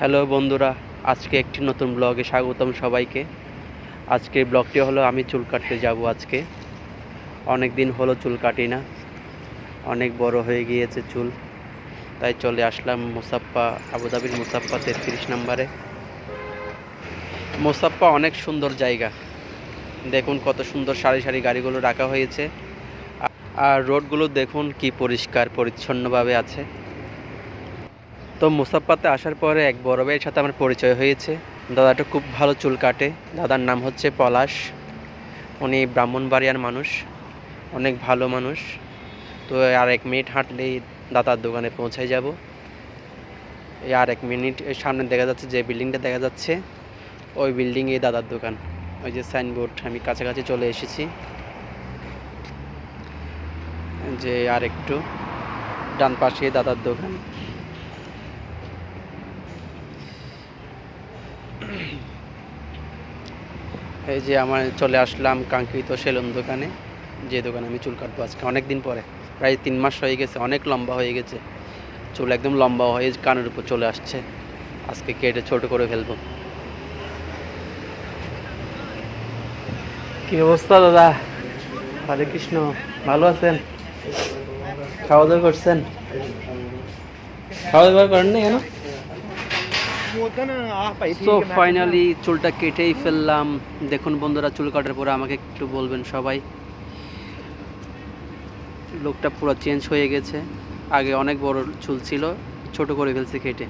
Hello বন্ধুরা, আজকে একটি নতুন ব্লগে স্বাগতম সবাইকে। আজকের ব্লগটি হলো আমি চুল কাটতে যাব আজকে। অনেক দিন হলো চুল কাটি না, অনেক বড় হয়ে গিয়েছে চুল, তাই চলে আসলাম মুসাপ্পা, আবুধাবির মুসাপ্পা 33 নম্বরে। মুসাপ্পা অনেক সুন্দর জায়গা, দেখুন কত সুন্দর সারি সারি গাড়িগুলো রাখা হয়েছে, আর রোডগুলো দেখুন কি পরিষ্কার পরিচ্ছন্নভাবে আছে। তো মুসাপ্পাতে আসার পরে এক বড় ভাইয়ের সাথে আমার পরিচয় হয়েছে। দাদাটা খুব ভালো চুল কাটে, দাদার নাম হচ্ছে পলাশ। উনি ব্রাহ্মণবাড়িয়ার মানুষ, অনেক ভালো মানুষ। তো আর 1 মিনিট হাঁটলেই দাদার দোকানে পৌঁছে যাব। এই আর 1 মিনিট সামনে দেখা যাচ্ছে যে বিল্ডিংটা দেখা যাচ্ছে, ওই বিল্ডিংয়ে দাদার দোকান। ওই যে সাইনবোর্ড, আমি কাছাকাছি চলে এসেছি। যে আর একটু ডান পাশে দাদার দোকান। এই যে আমার চলে আসলাম কাঙ্ক্ষিত সেলুন দোকানে, যে দোকানে আমি চুল কাটবো আজকে অনেক দিন পরে। প্রায় 3 মাস হয়ে গেছে, অনেক লম্বা হয়ে গেছে চুল, একদম লম্বা হয়ে কানের উপর চলে আসছে। আজকে কেটে ছোট করে ফেলবো। কি অবস্থা দাদা? হরে কৃষ্ণ, ভালো আছেন? খাওয়া দাওয়া করছেন? খাওয়া দাওয়া করেন না কেন? সো ফাইনালি চুলটা কেটেই ফেললাম। দেখুন বন্ধুরা, চুল কাটার পরে আমাকে একটু বলবেন সবাই। লুকটা পুরো চেঞ্জ হয়ে গেছে, আগে অনেক বড় চুল ছিল, ছোট করে ফেলছে কেটে।